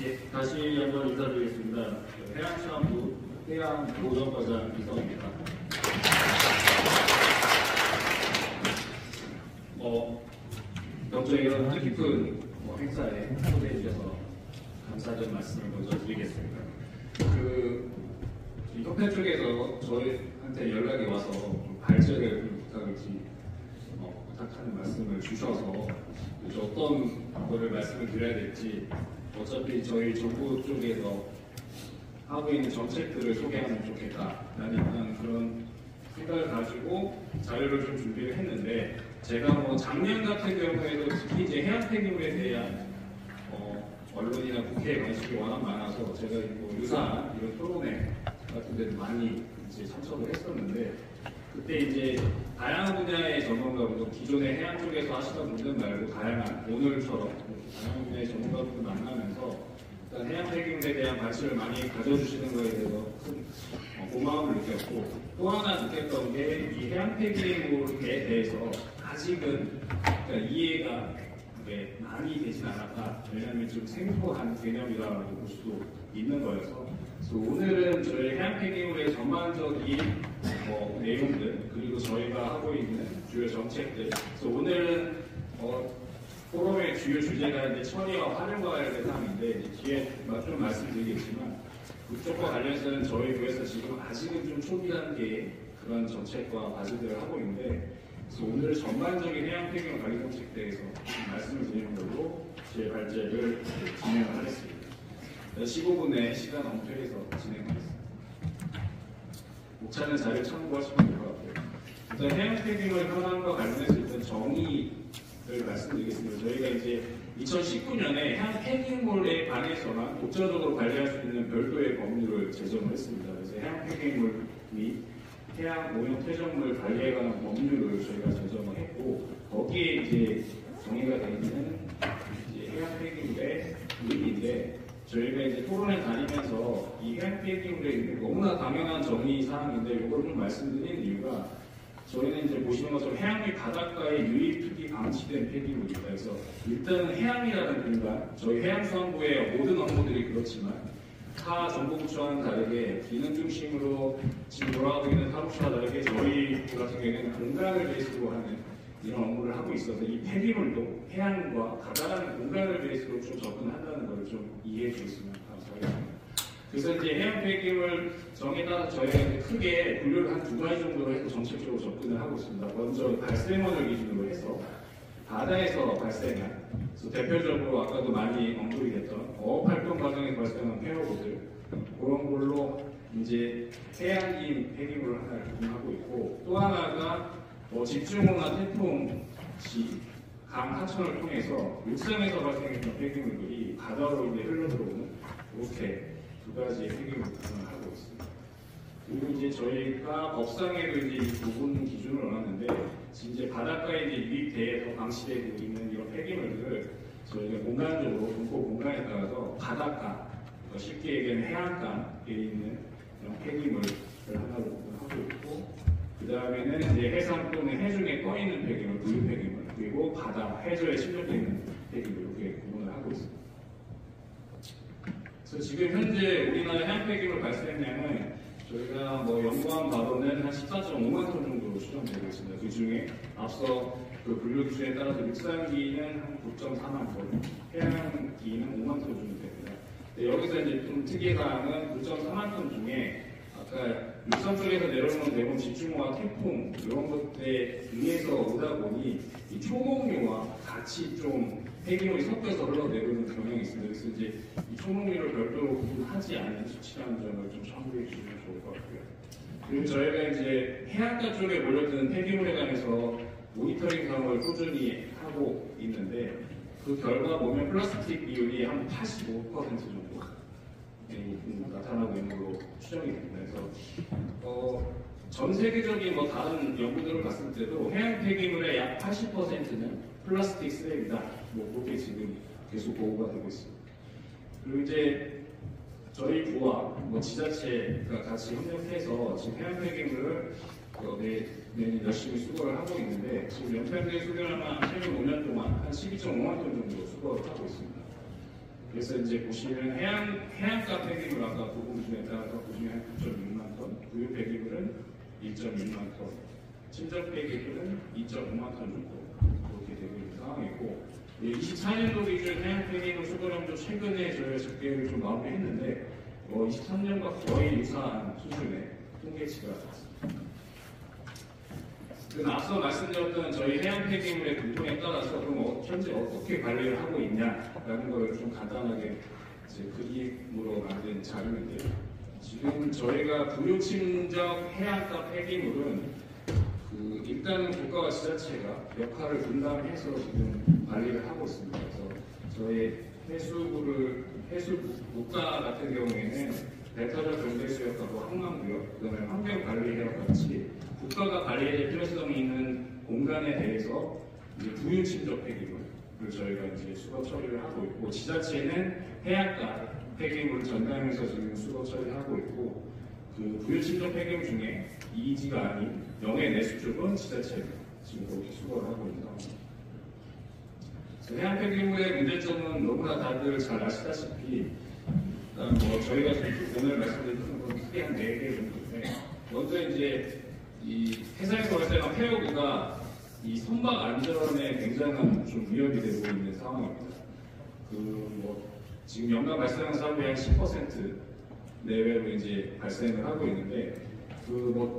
예, 다시 한번 인사드리겠습니다. 해양수산부 해양보전과장 이성입니다. 먼저 이런 뜻깊은 행사에 초대해 주셔서 감사드리는 말씀을 먼저 드리겠습니다. 이 협회 쪽에서 저희한테 연락이 와서 발제를 부탁하는 말씀을 주셔서 어떤 거를 말씀을 드려야 될지, 어차피 저희 정부 쪽에서 하고 있는 정책들을 소개하면 좋겠다라는 그런 생각을 가지고 자료를 좀 준비를 했는데, 제가 작년 같은 경우에도 특히 이제 해양 폐기물에 대한 언론이나 국회에 관심이 워낙 많아서 제가 유사한 이런 토론회 같은 데도 많이 이제 참석을 했었는데, 그때 이제 다양한 분야의 전문가분들, 기존의 해양 쪽에서 하시던 분들 말고 다양한 오늘처럼 다양한 분야의 전문가분들 만나면서 일단 해양 폐기물에 대한 관심을 많이 가져주시는 거에 대해서 큰 고마움을 느꼈고, 또 하나 느꼈던 게 이 해양 폐기물에 대해서 아직은 이해가 많이 되진 않았다. 왜냐하면 좀 생소한 개념이라고 볼 수도 있는 거여서, 그래서 오늘은 저희 해양 폐기물의 전반적인 내용들, 그리고 저희가 하고 있는 주요 정책들, 그래서 오늘은 포럼의 주요 주제가 이제 처리와 활용과 관련된 사항인데, 뒤에 좀 말씀드리겠지만, 그쪽과 관련해서는 저희 부에서 지금 아직은 좀 초기 단계의 그런 정책과 과제들을 하고 있는데, 그래서 오늘 전반적인 해양 폐기물 관리 정책에 대해서 말씀을 드리는 걸로 제 발제를 진행을 하겠습니다. 15분의 시간 엄표해서 진행하겠습니다. 목차는 자료 참고하시면 될 것 같아요. 일단 해양 폐기물 현황과 관련해서 일단 정의를 말씀드리겠습니다. 저희가 이제 2019년에 해양 폐기물에 관해서만 독자적으로 관리할 수 있는 별도의 법률을 제정을 했습니다. 그래서 해양 폐기물 및 해양 오염 퇴적물 관리에 관한 법률을 저희가 제정을 했고, 거기에 이제 정의가 되어 있는 이제 해양 폐기물의 의미인데, 저희가 이제 토론에 다니면서 이 해양 폐기물의 너무나 당연한 정의 사항인데, 이걸 좀 말씀드리는 이유가, 저희는 이제 보시는 것처럼 해양 및 바닷가에 유입 투기 방치된 폐기물입니다. 그래서 일단 해양이라는 공간, 저희 해양수산부의 모든 업무들이 그렇지만 타 정보부처와는 다르게 기능 중심으로 지금 돌아가고 있는 사무처와 다르게 저희 같은 경우에는 공간을 베이스로 하는 이런 업무를 하고 있어서 이 폐기물도 해양과 바다라는 공간을 베이스로 좀 접근한다는 걸 좀 이해해 주셨으면 감사하겠습니다. 그래서 이제 해양 폐기물 정에 따라서 저희가 크게 분류를 한 두 가지 정도로 해서 정책적으로 접근을 하고 있습니다. 먼저 발생원을 기준으로 해서 바다에서 발생한, 그래서 대표적으로 아까도 많이 언급이 됐던 어업활동 과정에서 발생한 폐허구들, 그런 걸로 이제 해양인 폐기물을 하나를 구분하고 있고, 또 하나가 집중호우나 태풍 시 강 하천을 통해서 육상에서 발생했던 폐기물들이 바다로 이제 흘러들어오는 이렇게 두 가지의 폐기물 구분을 하고 있습니다. 그리고 이제 저희가 법상에도 이제 이 부분 기준을 넣었는데, 이제 바닷가에 이제 유입돼서 방치되고 있는 이런 폐기물들을 저희가 공간적으로 분포 공간에 따라서 바닷가, 쉽게 얘기하면 해안가에 있는 이런 폐기물을 하나로 구분하고 있고, 그 다음에는 이제 해상 또는 해중에 떠 있는 폐기물, 물류 폐기물, 그리고 바다, 해저에 침몰되어 있는 폐기물, 이렇게 구분을 하고 있습니다. 그래서 지금 현재 우리나라 해양 폐기물 발생량은 저희가 연구한 바로는 한 14.5만 톤 정도로 추정되고 있습니다. 그 중에 앞서 그 분류 기준에 따라서 육상기는 한 9.4만 톤, 해양기는 5만 톤 정도 됩니다. 여기서 이제 좀 특이사항은 9.4만 톤 중에 아까 육상 쪽에서 내려오는 대부분 집중호와 태풍 이런 것들에 의해서 오다 보니 이 초목류와 같이 좀 폐기물이 섞여서 흘러내려오는 경향이 있습니다. 그래서 이제 이 초목류를 별도로 구분하지 않은 수치라는 점을 좀 참고해 주시면 좋을 것 같고요. 그리고 저희가 이제 해안가 쪽에 몰려드는 폐기물에 관해서 모니터링 사업을 꾸준히 하고 있는데, 그 결과 보면 플라스틱 비율이 한 85% 정도 나타나고 있는 걸로 추정이 됩니다. 그래서 전 세계적인 다른 연구들을 봤을 때도 해양 폐기물의 약 80%는 플라스틱 쓰레기다. 그렇게 지금 계속 보고가 되고 있습니다. 그리고 이제 저희 부와 지자체가 같이 협력해서 지금 해양 폐기물을 매년 열심히 수거를 하고 있는데, 지금 연평도에 수거하면 최근 5년 동안 한 12.5만 톤 정도 수거를 하고 있습니다. 그래서 이제 보시면 해안가 폐기물 아까 부분 중에 따라서 보시면 9.6만 톤, 구유 폐기물은 1.6만 톤, 친적 폐기물은 2.5만 톤 정도 그렇게 되고 있는 상황이고 24년도 기준 해양 폐기물 수거량도 최근에 저희가 집계를 좀 마무리했는데 23년과 거의 유사한 수준의 통계치가 나왔습니다. 앞서 말씀드렸던 저희 해양 폐기물의 분포에 따라서 그럼 현재 어떻게 관리를 하고 있냐라는 걸 좀 간단하게 이제 그림으로 만든 자료인데요. 지금 저희가 부유침적 해안가 폐기물은 일단은 국가와 지자체가 역할을 분담해서 지금 관리를 하고 있습니다. 그래서 저희 해수국가 같은 경우에는 델타적 경제수역하고 항만구역, 그다음에 환경관리회와 같이 국가가 관리할 필요성이 있는 공간에 대해서 이제 부유침적 폐기물을 저희가 이제 수거 처리를 하고 있고 지자체는 해안가 폐기물을 전담해서 지금 수거 처리하고 있고 부유침적 폐기물 중에 이지가 아닌 영해 내수 쪽은 지자체가 지금 그렇게 수거를 하고 있는 상황입니다. 해양 폐기물의 문제점은 너무나 다들 잘 아시다시피 일단 저희가 오늘 말씀드린 건 크게 한 4개 정도인데 먼저 이제 이 해상에서 발생한 폐허구가 이 선박 안전에 굉장한 좀 위협이 되고 있는 상황입니다. 지금 연간 발생한 사고의 한 10% 내외로 이제 발생을 하고 있는데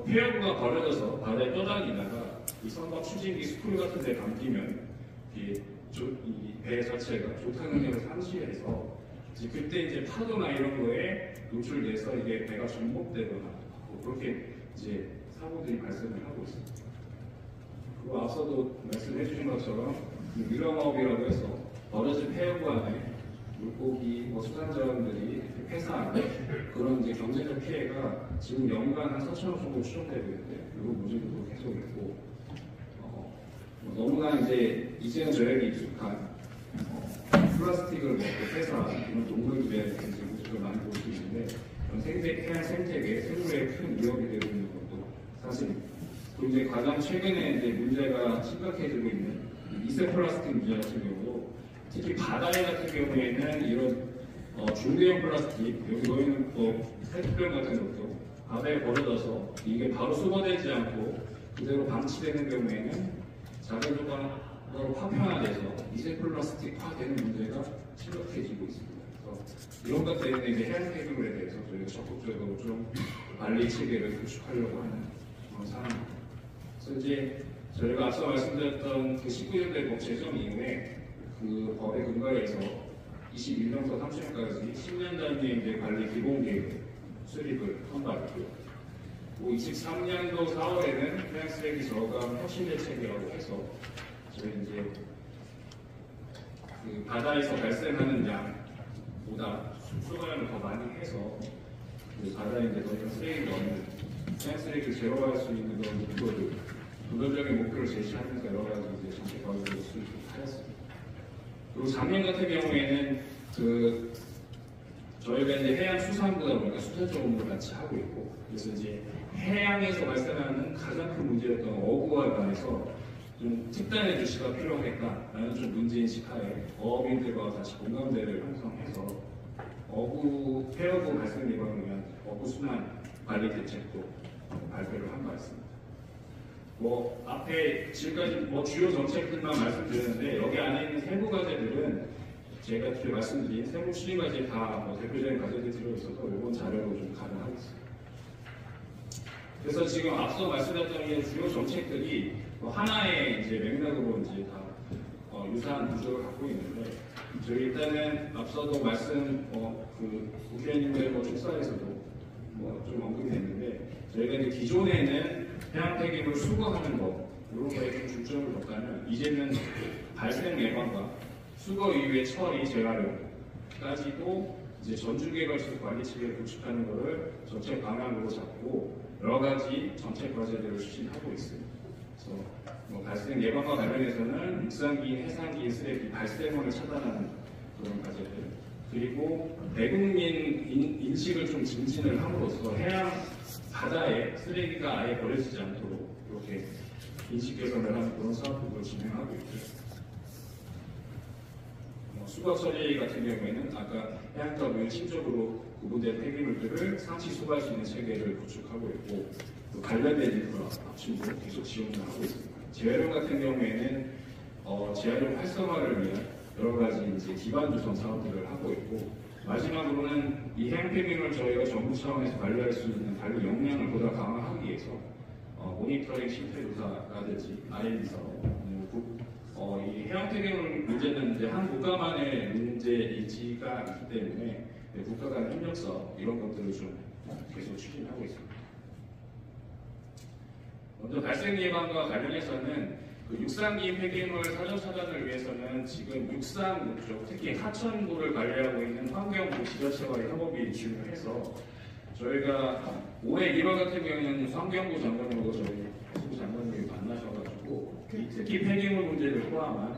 폐허구가 버려져서 바다에 떠다니다가 이 선박 추진기 스크류 같은 데 감기면 이 배 자체가 조탄 능력을 상실해서 그때 이제 파도나 이런 거에 노출돼서 이게 배가 전복되거나 그렇게 이제 사고들이 발생을 하고 있습니다. 그리고 앞서도 말씀해 주신 것처럼 밀어먹이라고 해서 버려진 폐허구 안에 물고기, 수산자원들이 폐사하는 그런 이제 경제적 피해가 지금 연간 한 4천억 정도 추정되고 있는데 그리고 문제도 계속 있고 너무나 이제는 저에게 익숙한 플라스틱을 먹고 폐사 이런 동물들에 이제 문제를 많이 볼 수 있는데 해양 생태계, 생물에 큰 위협이 되고 있는 것도 사실입니다. 그리고 이제 가장 최근에 이제 문제가 심각해지고 있는 미세 플라스틱 문제 같은 경우도 특히 바다에 같은 경우에는 이런 중대형 플라스틱, 여기 보이는 페트병 같은 것도 바다에 버려져서 이게 바로 수거되지 않고 그대로 방치되는 경우에는 작은 조각으로 파편화돼서 미세 플라스틱화되는 문제가 심각해지고 있습니다. 그래서 이런 것 때문에 이제 해양 폐기물에 대해서 저희가 적극적으로 좀 관리 체계를 구축하려고 하는 그런 상황입니다. 그래서 이제 저희가 앞서 말씀드렸던 19년도의 법 제정 이후에 그 법에 근거해서 21년부터 30년까지 10년 단위의 이제 관리 기본 계획 수립을 선발했고요. 23년도 4월에는 해양 쓰레기 저감 혁신 대책이라고 해서 저희 이제 바다에서 발생하는 양보다 수거량을 더 많이 해서 바다에 이제 더 이상 쓰레기를 넣는 해양 쓰레기를 제어할 수 있는 그런 목표를 도전적인 목표를 제시하면서 여러 가지 이제 정책 과제를 수립하였습니다. 그리고 작년 같은 경우에는 저희가 이제 해양수산부다 보니까 수산적 업무를 같이 하고 있고 그래서 이제 해양에서 발생하는 가장 큰 문제였던 어부와 관해서 좀 특단의 조치가 필요하겠다라는 좀 문제인식 하에 어업인들과 같이 공감대를 형성해서 폐허구 발생 예방을 위한 어부 순환 관리 대책도 발표를 한 바 있습니다. 앞에 지금까지 주요 정책들만 말씀드렸는데 여기 안에 있는 세부 과제들은 제가 뒤에 말씀드린 세부 추진 과제 다 대표적인 과제들이 들어있어서 이번 자료로 좀 가능하겠습니다. 그래서 지금 앞서 말씀드렸던 이 주요 정책들이 하나의 이제 맥락으로 이제 다 유사한 구조를 갖고 있는데 저희 일단은 앞서도 국회의원님의 축사에서도 좀 언급이 됐는데 저희가 이제 기존에는 해양 폐기물 수거하는 것 이런 거에 좀 중점을 뒀다면 이제는 발생 예방과 수거 이후의 처리 재활용까지도 이제 전주기에 걸쳐서 관리 체계를 구축하는 것을 정책 방향으로 잡고 여러 가지 정책 과제들을 추진하고 있습니다. 그래서 발생 예방과 관련해서는 육상기인, 해상기인 쓰레기 발생원을 차단하는 그런 과제들 그리고 대국민 인식을 좀 증진을 함으로써 해양 바다에 쓰레기가 아예 버려지지 않도록 이렇게 인식 개선을 하는 그런 사업들을 진행하고 있고요. 수거 처리 같은 경우에는 아까 해양과 무역 친적으로 구분된 폐기물들을 상시 수거할 수 있는 체계를 구축하고 있고 또 관련된 인프라 확충도 계속 지원을 하고 있습니다. 재활용 같은 경우에는 재활용 활성화를 위한 여러 가지 이제 기반 조성 사업들을 하고 있고 마지막으로는 이 해양 폐기물 저희가 정부 차원에서 관리할 수 있는 관리 역량을 보다 강화하기 위해서 모니터링 실태 조사라든지 R&D 사업 이 해양 폐기물 문제는 이제 한 국가만의 문제이지가 있기 때문에 국가 간 협력 사업 이런 것들을 좀 계속 추진하고 있습니다. 먼저 발생 예방과 관련해서는 그 육상기 폐기물 사전 차단을 위해서는 지금 육상부 쪽, 특히 하천부를 관리하고 있는 환경부 지자체와의 협업이 중요해서 저희가 올해 1월 같은 경우에는 환경부 장관님하고 저희 해수부 장관님이 만나셔가지고 특히 폐기물 문제를 포함한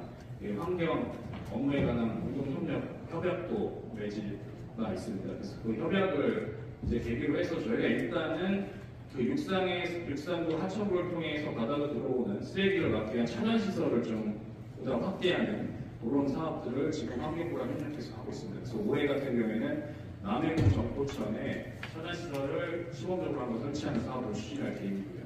환경 업무에 관한 공동협력도 맺어가 있습니다. 그래서 그 협약을 이제 계기로 해서 저희가 일단은 그 육상부 하천부를 통해서 바다로 들어오는 쓰레기를 막기 위한 차단 시설을 좀 보다 확대하는 그런 사업들을 지금 환경부랑 협력해서 하고 있습니다. 그래서 올해 같은 경우에는 남해군 정포천에 차단 시설을 시범적으로 한번 설치하는 사업을 추진할 계획이고요.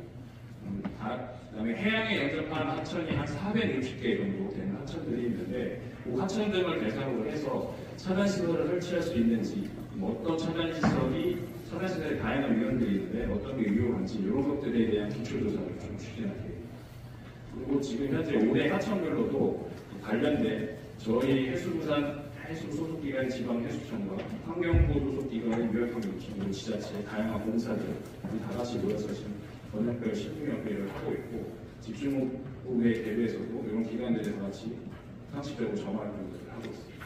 그다음에 해양에 연접한 하천이 한 460개 정도 되는 하천들이 있는데 그 하천 등을 대상으로 해서 차단 시설을 설치할 수 있는지 어떤 차단 시설의 다양한 위원들이 있는데 어떤 게 유효한지 이런 것들에 대한 기초조사를 좀 추진할 계획입니다. 그리고 지금 현재 올해 하천별로도 관련된 저희 해수부 소속기관 지방해수청과 환경부 소속기관의 유역환경청 그리고 지자체 다양한 공사들이 다 같이 모여서 지금 번역별 실무협의를 하고 있고 집중호우의 대비에서도 이런 기관들에서 같이 상식적으로 점할 공사를 하고 있습니다.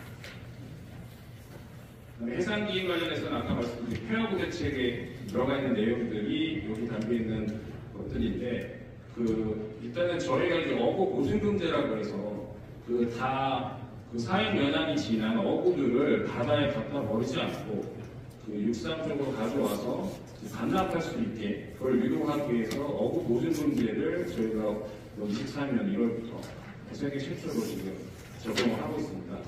해상기인 관련해서는 아까 말씀드린 폐허구 대책에 들어가 있는 내용들이 여기 담겨 있는 것들인데 일단은 저희가 이제 어구 보증금제라고 해서 그 사육 연한이 지난 어구들을 바다에 갖다 버리지 않고 그 육상 쪽으로 가져와서 반납할 수 있게 그걸 유도하기 위해서 어구 보증금제를 저희가 23년 1월부터 세계 최초로 지금 적용을 하고 있습니다.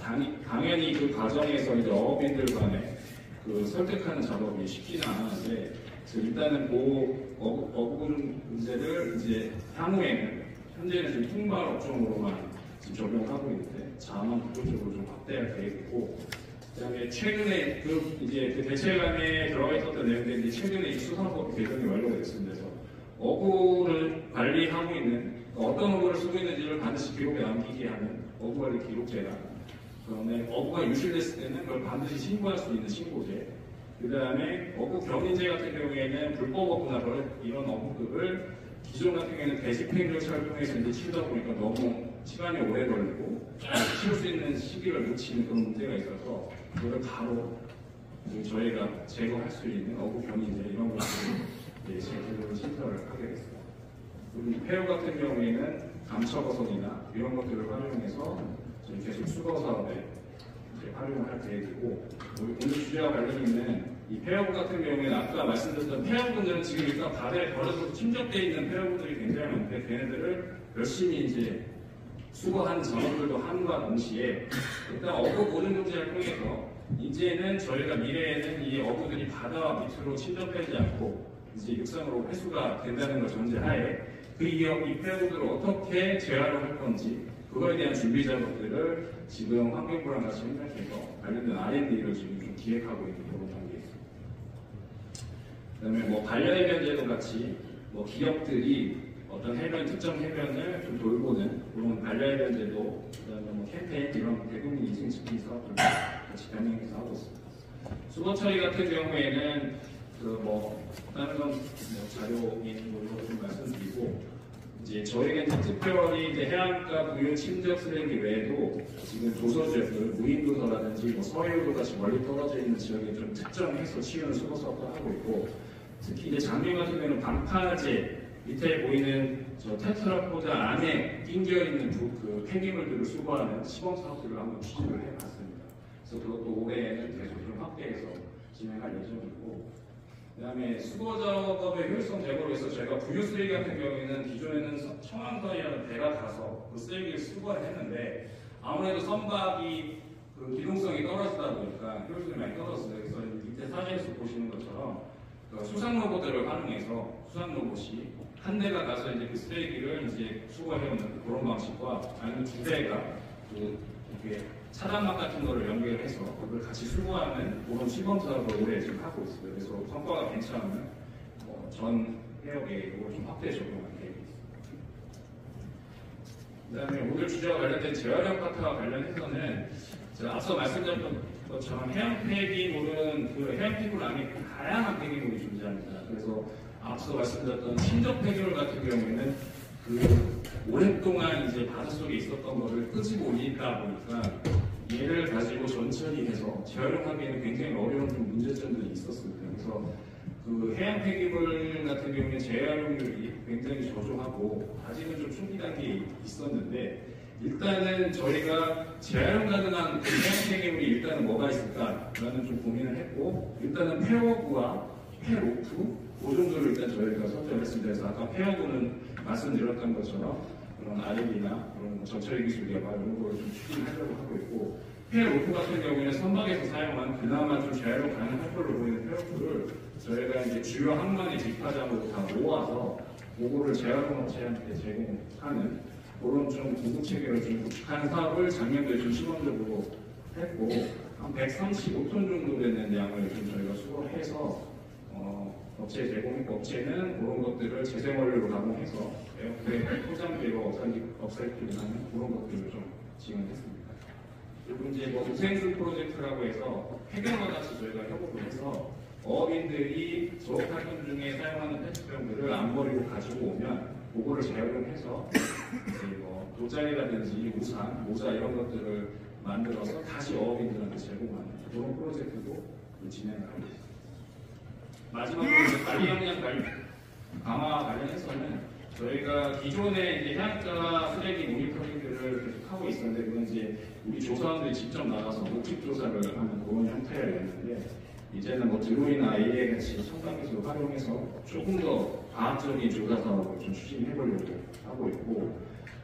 당연히 그 과정에서 이제 어업인들 간에 그 설득하는 작업이 쉽지는 않았는데 일단은 어구 문제를 이제 향후에는 현재는 지금 통발 업종으로만 지금 적용하고 있는데 자만 부분적으로 좀 확대할 계획이고 그다음에 최근에 그 대책안에 들어가 있었던 내용들이 최근에 이 수사법 개정이 완료가 됐습니다. 그래서 어구를 관리하고 있는 어떤 어구를 쓰고 있는지를 반드시 기록에 남기게 하는 어구관리 기록제랑 그다음에 어구가 유실됐을 때는 그걸 반드시 신고할 수 있는 신고제 그다음에 어구 견인제 같은 경우에는 불법 어구나 이런 어구들을 기존 같은 경우에는 대집행정차를 통해서 이제 치우다 보니까 너무 시간이 오래 걸리고 치울 수 있는 시기를 놓치는 그런 문제가 있어서 그걸 바로 저희가 제거할 수 있는 어구 견인제 이런 것들을 제대로 신설을 하게 됐습니다. 그리고 폐허 같은 경우에는 감처거성이나 이런 것들을 활용해서 저희 계속 수거 사업에 활용을 할 계획이고 오늘 주제와 관련 있는 이 폐허구 같은 경우에는 아까 말씀드렸던 폐허구들은 지금 일단 바다에 버려서 침적되어 있는 폐허구들이 굉장히 많은데 걔네들을 열심히 이제 수거하는 작업들도 함과 동시에 일단 어구 보증금제를 통해서 이제는 저희가 미래에는 이 어구들이 바다 밑으로 침적되지 않고 이제 육상으로 회수가 된다는 걸 전제하에 이 폐허구들을 어떻게 재활용할 건지 그거에 대한 준비 작업들을 지금 환경부랑 같이 협력해서 관련된 R&D를 지금 좀 기획하고 있는 그런 단계에 있습니다. 그다음에 반려해변제도 같이 기업들이 어떤 특정 해변을 좀 돌보는 그런 반려해변제도 그다음에 캠페인 이런 대국민 인증시키는 사업들도 같이 병행해서 하고 있습니다. 수거 처리 같은 경우에는 다른 건 자료인 걸로 좀 말씀드리고 이제 저희가 특별히 이제 해안가 부유 침적 쓰레기 외에도 지금 도서 지역들 무인도서라든지 서해도 같이 멀리 떨어져 있는 지역에 좀 특정해서 치우는 수거 사업도 하고 있고 특히 이제 작년 같은 경우는 방파제 밑에 보이는 저 테트라포드 안에 낑겨 있는 그 폐기물들을 수거하는 시범 사업들을 한번 추진을 해봤습니다. 그래서 그것도 올해에는 계속 좀 확대해서 진행할 예정이고. 그다음에 수거 작업의 효율성 제고를 위해서 저희가 부유 쓰레기 같은 경우에는 기존에는 청황선이라는 배가 가서 그 쓰레기를 수거를 했는데 아무래도 선박이 그 기동성이 떨어지다 보니까 효율성이 많이 떨어졌어요. 그래서 밑에 사진에서 보시는 것처럼 그 수상 로봇들을 활용해서 수상 로봇이 한 대가 가서 이제 그 쓰레기를 이제 수거해오는 그런 방식과 아니면 두 대가 그 이렇게 차단막 같은 거를 연결해서 그걸 같이 수거하는 그런 시범 사업을 올해 지금 하고 있어요. 그래서 성과가 괜찮으면 전 해역에 이걸 좀 확대 적용하는 계획이 있습니다. 그다음에 오늘 주제와 관련된 재활용 파트와 관련해서는 제가 앞서 말씀드렸던 것처럼 해양 폐기물은 그 해양 폐기물 안에 다양한 폐기물이 존재합니다. 그래서 앞서 말씀드렸던 친적 폐기물 같은 경우에는 그 오랫동안 이제 바닷속에 있었던 거를 끄집어 올리다 보니까 얘를 가지고 전처리 해서 재활용하기에는 굉장히 어려운 좀 문제점들이 있었습니다. 그래서 그 해양 폐기물 같은 경우는 재활용률이 굉장히 저조하고 아직은 좀 초기 단계에 있었는데 일단은 저희가 재활용 가능한 그 해양 폐기물이 일단은 뭐가 있을까라는 좀 고민을 했고 일단은 폐허구와 폐로프 그 정도를 일단 저희가 선정을 했습니다. 그래서 아까 폐허구는 말씀드렸던 것처럼 그런 R&D나 그런 전처리 기술 개발 이런 거를 좀 추진하려고 하고 있고 폐로프 같은 경우에는 선박에서 사용한 그나마 좀 재활용 가능할 걸로 보이는 폐로프를 저희가 이제 주요 항만의 집화장으로 다 모아서 그거를 재활용 업체한테 제공하는 그런 좀 공급 체계를 좀 구축하는 사업을 작년도에 좀 시범적으로 했고 한 135톤 정도 되는 양을 좀 저희가 수거해서 업체에 제공했고 업체는 그런 것들을 재생원료로 가공해서 에어컨 포장재로 업사이클링 하는 그런 것들을 좀 지원했습니다. 그리고 이제 뭐 우생수 프로젝트라고 해서 해경과 같이 저희가 협업을 해서 어업인들이 조업하는 중에 사용하는 페트병들을 안 버리고 가지고 오면 그거를 재활용해서 이제 뭐 돗자리라든지 우산, 모자 이런 것들을 만들어서 다시 어업인들한테 제공하는 그런 프로젝트도 진행하고 있습니다. 마지막으로 관리 역량 강화 관련해서는 저희가 기존에 이제 해양가 쓰레기 모니터링들을 계속 하고 있었는데 그건 이제 우리 조사원들이 직접 나가서 목집 조사를 하는 그런 형태였는데 이제는 뭐 드론이나 AI 같이 첨단 기술을 활용해서 조금 더 과학적인 조사 사업을 좀 추진해보려고 하고 있고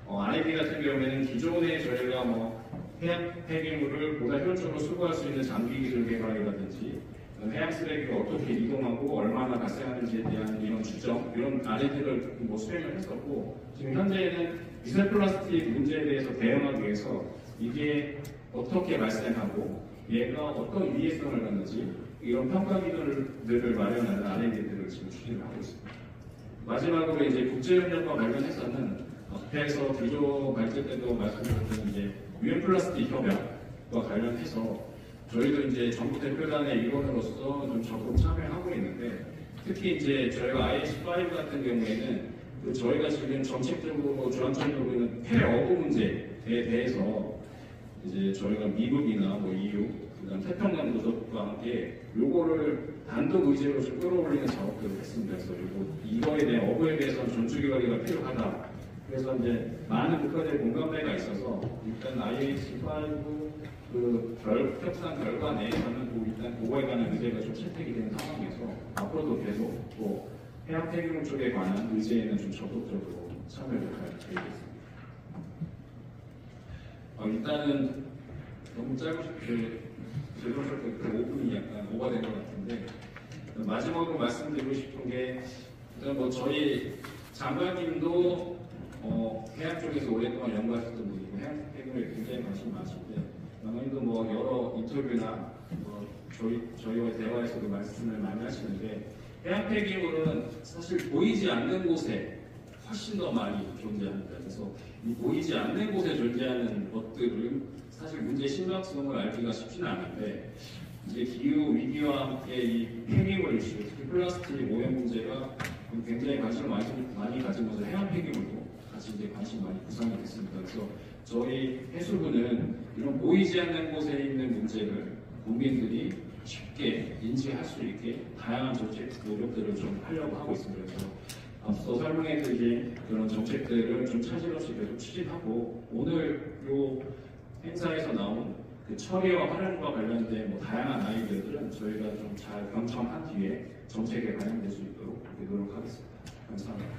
R&D 같은 경우에는 기존에 저희가 뭐 해양 폐기물을 보다 효율적으로 수거할 수 있는 장비 기술 개발이라든지 해양 쓰레기가 어떻게 이동하고 얼마나 발생하는지에 대한 이런 추정, 이런 R&D를 뭐 수행을 했었고 지금 현재는 미세 플라스틱 문제에 대해서 대응하기 위해서 이게 어떻게 발생하고 얘가 어떤 위해성을 갖는지 이런 평가 기준들을 마련하는 R&D들을 지금 추진을 하고 있습니다. 마지막으로 이제 국제협력과 관련해서는 앞에서 비료 발제 때도 말씀드렸던 이제 유엔 플라스틱 협약과 관련해서 저희도 이제 정부 대표단의 일원으로서 좀 적극 참여하고 있는데 특히 이제 저희가 IH5 같은 경우에는 그 저희가 지금 정책적으로 주안점으로 있는 폐어부 문제에 대해서 이제 저희가 미국이나 뭐 EU, 그다음 태평양 도적과 함께 요거를 단독 의제로 좀 끌어올리는 작업들을 했습니다. 그래서 이거에 대한 어부에 대해서는 전투기 관리가 필요하다. 그래서 이제 많은 국가들의 공감대가 있어서 일단 IH5 그 협상 결과 내에서는 일단 그거에 관한 의제가 좀 채택이 된 상황에서 앞으로도 계속 또 해양 폐기물 쪽에 관한 의제에는 좀 적극적으로 참여를 할 계획입니다. 일단은 너무 짧고 죄송스럽게 그 5분이 약간 오버된 것 같은데 마지막으로 말씀드리고 싶은 게 일단 뭐 저희 장관님도 해양 쪽에서 오랫동안 연구하셨던 분이고 해양 폐기물에 굉장히 관심이 많으신데 장관님도 뭐 여러 인터뷰나 뭐 저희와의 대화에서도 말씀을 많이 하시는데 해양 폐기물은 사실 보이지 않는 곳에 훨씬 더 많이 존재합니다. 그래서 이 보이지 않는 곳에 존재하는 것들은 사실 문제의 심각성을 알기가 쉽지는 않은데 이제 기후 위기와 함께 이 폐기물 이슈, 특히 플라스틱 오염 문제가 굉장히 관심을 많이 가지면서 해양 폐기물도 같이 이제 관심이 많이 부상이 됐습니다. 그래서 저희 해수부는 이런 보이지 않는 곳에 있는 문제를 국민들이 쉽게 인지할 수 있게 다양한 정책 노력들을 좀 하려고 하고 있습니다. 그래서 앞서 설명해드린 그런 정책들을 좀 차질 없이 계속 추진하고 오늘 요 행사에서 나온 그 처리와 활용과 관련된 뭐 다양한 아이디어들은 저희가 좀 잘 경청한 뒤에 정책에 반영될 수 있도록 그렇게 노력하겠습니다. 감사합니다.